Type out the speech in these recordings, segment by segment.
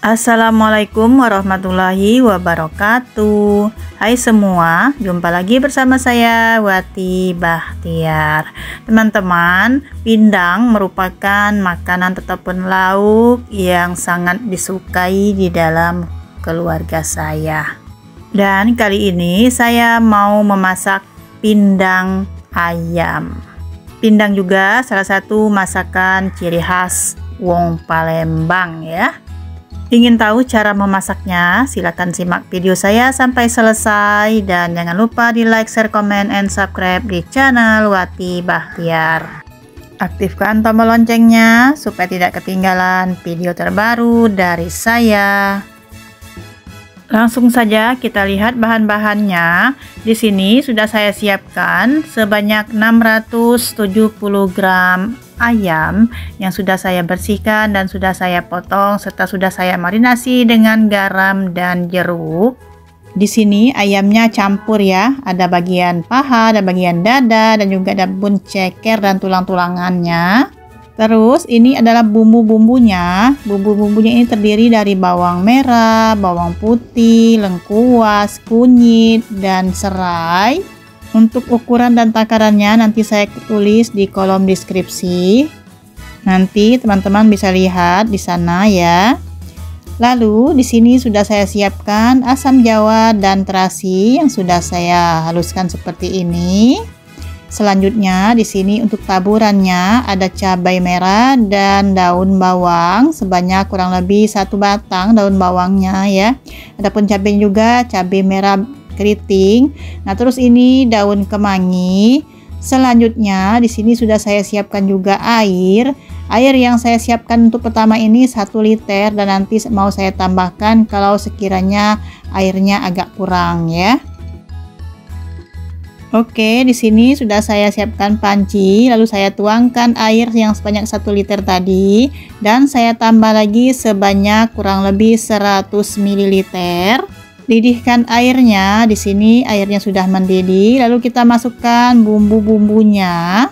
Assalamualaikum warahmatullahi wabarakatuh. Hai semua, jumpa lagi bersama saya Wati Bahtiar. Teman-teman, pindang merupakan makanan ataupun lauk yang sangat disukai di dalam keluarga saya. Dan kali ini saya mau memasak pindang ayam. Pindang juga salah satu masakan ciri khas wong Palembang ya. Ingin tahu cara memasaknya? Silahkan simak video saya sampai selesai dan jangan lupa di like, share, komen, and subscribe di channel Wati Bahtiar. Aktifkan tombol loncengnya supaya tidak ketinggalan video terbaru dari saya. Langsung saja kita lihat bahan-bahannya. Di sini sudah saya siapkan sebanyak 670 gram ayam yang sudah saya bersihkan dan sudah saya potong serta sudah saya marinasi dengan garam dan jeruk. Di sini ayamnya campur ya, ada bagian paha, ada bagian dada dan juga ada bun ceker dan tulang-tulangannya. Terus ini adalah bumbu-bumbunya. Bumbu-bumbunya ini terdiri dari bawang merah, bawang putih, lengkuas, kunyit, dan serai. Untuk ukuran dan takarannya nanti saya tulis di kolom deskripsi. Nanti teman-teman bisa lihat di sana ya. Lalu di sini sudah saya siapkan asam jawa dan terasi yang sudah saya haluskan seperti ini. Selanjutnya di sini untuk taburannya ada cabai merah dan daun bawang sebanyak kurang lebih 1 batang daun bawangnya ya. Adapun cabai juga cabai merah keriting. Nah, terus ini daun kemangi. Selanjutnya di sini sudah saya siapkan juga air. Air yang saya siapkan untuk pertama ini 1 liter dan nanti mau saya tambahkan kalau sekiranya airnya agak kurang ya. Oke, di sini sudah saya siapkan panci, lalu saya tuangkan air yang sebanyak 1 liter tadi dan saya tambah lagi sebanyak kurang lebih 100 ml. Didihkan airnya, di sini airnya sudah mendidih, lalu kita masukkan bumbu-bumbunya.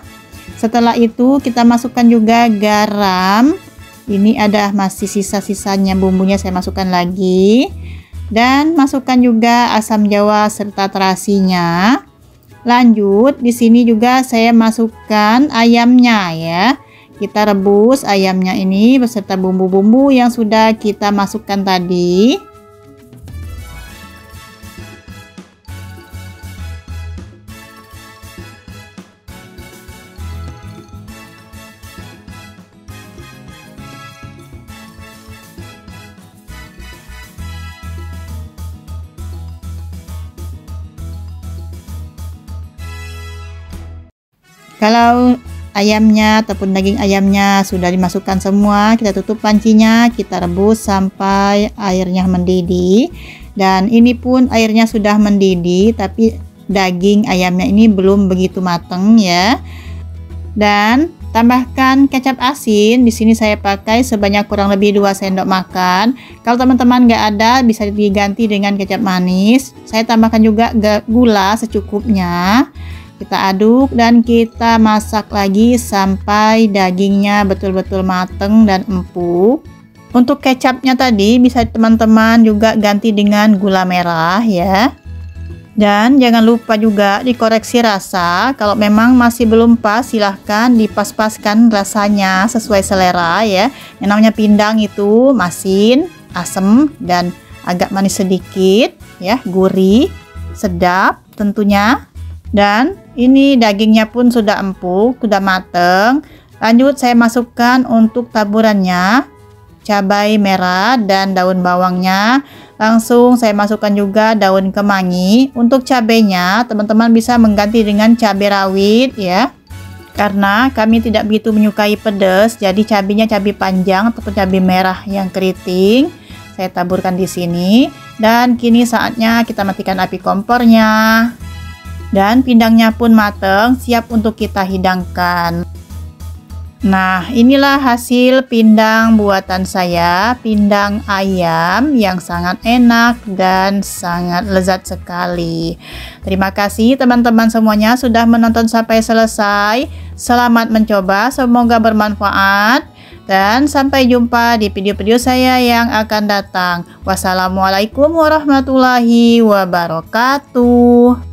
Setelah itu kita masukkan juga garam. Ini ada masih sisa-sisanya bumbunya, saya masukkan lagi. Dan masukkan juga asam jawa serta terasinya. Lanjut, di sini juga saya masukkan ayamnya ya. Kita rebus ayamnya ini beserta bumbu-bumbu yang sudah kita masukkan tadi. Kalau ayamnya ataupun daging ayamnya sudah dimasukkan semua, kita tutup pancinya, kita rebus sampai airnya mendidih. Dan ini pun airnya sudah mendidih, tapi daging ayamnya ini belum begitu mateng ya. Dan tambahkan kecap asin. Di sini saya pakai sebanyak kurang lebih 2 sendok makan. Kalau teman-teman nggak ada, bisa diganti dengan kecap manis. Saya tambahkan juga gula secukupnya. Kita aduk dan kita masak lagi sampai dagingnya betul-betul mateng dan empuk. Untuk kecapnya tadi bisa teman-teman juga ganti dengan gula merah ya. Dan jangan lupa juga dikoreksi rasa. Kalau memang masih belum pas, silahkan dipas-paskan rasanya sesuai selera ya. Yang namanya pindang itu masin, asam, dan agak manis sedikit ya, gurih, sedap tentunya. Dan ini dagingnya pun sudah empuk, sudah mateng. Lanjut saya masukkan untuk taburannya cabai merah dan daun bawangnya. Langsung saya masukkan juga daun kemangi. Untuk cabainya teman-teman bisa mengganti dengan cabai rawit ya. Karena kami tidak begitu menyukai pedas, jadi cabainya cabai panjang ataupun cabai merah yang keriting. Saya taburkan di sini dan kini saatnya kita matikan api kompornya. Dan pindangnya pun matang, siap untuk kita hidangkan. Nah, inilah hasil pindang buatan saya, pindang ayam yang sangat enak dan sangat lezat sekali. Terima kasih teman-teman semuanya sudah menonton sampai selesai. Selamat mencoba, semoga bermanfaat. Dan sampai jumpa di video-video saya yang akan datang. Wassalamualaikum warahmatullahi wabarakatuh.